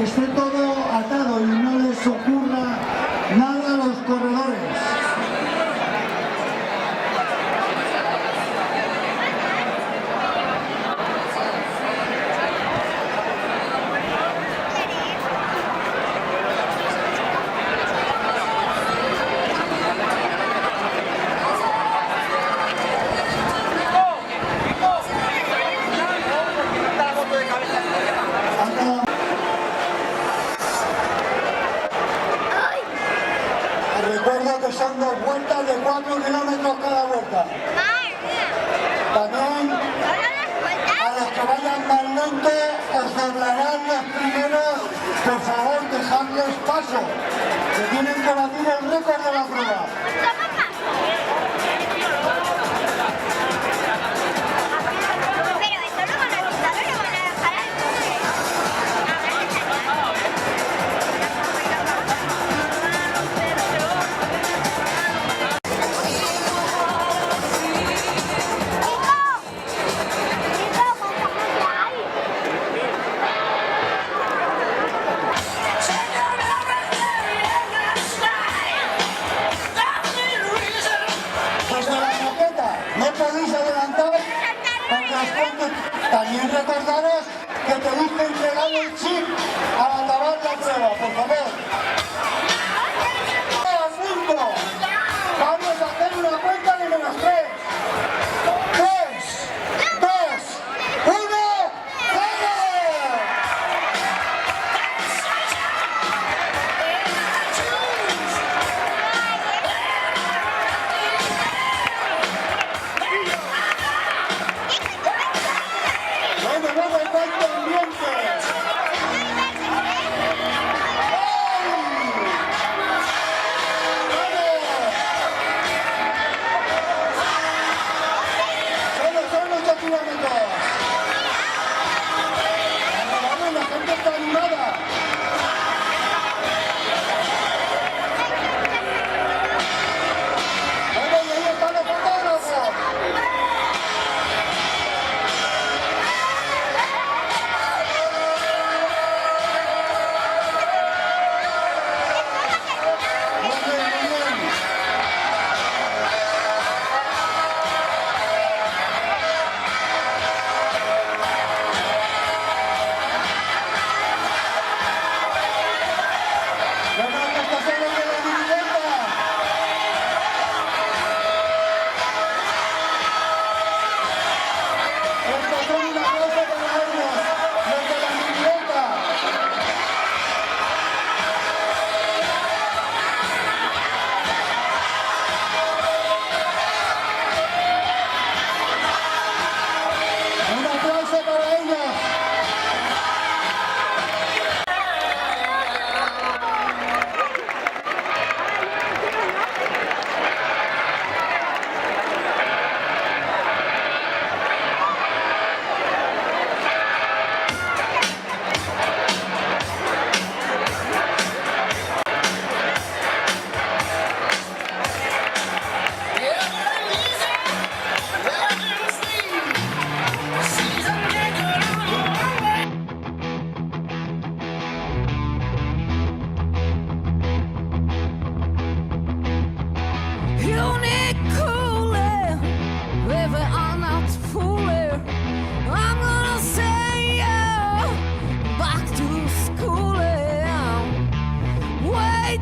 que esté todo atado y no les ocurra nada a los corredores. Recuerdo que son 2 vueltas de 4 kilómetros cada vuelta. También a los que vayan más lento os doblarán los primeros. Por favor, dejadles paso, que tienen que batir el récord de la prueba. También recordaros que tenéis que entregar el chip al acabar la prueba, por favor. Vamos a hacer una cuenta de -3. 3, 2, 1, 0.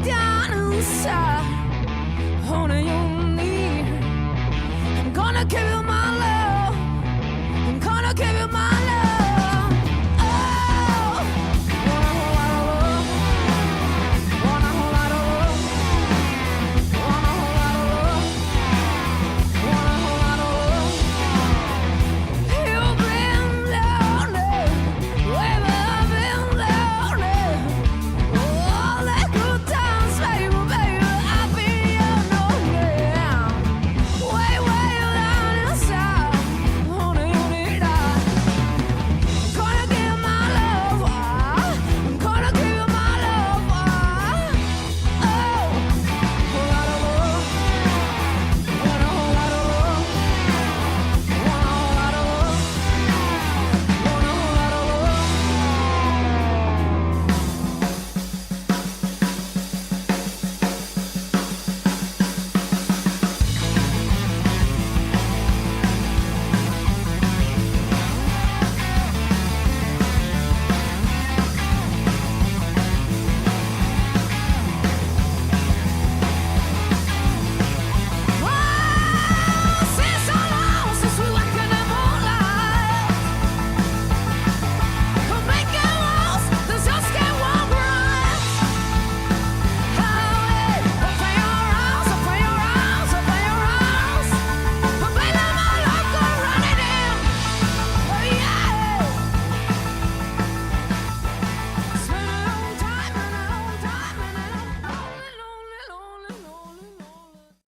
Down inside, on your knee, I'm gonna give you my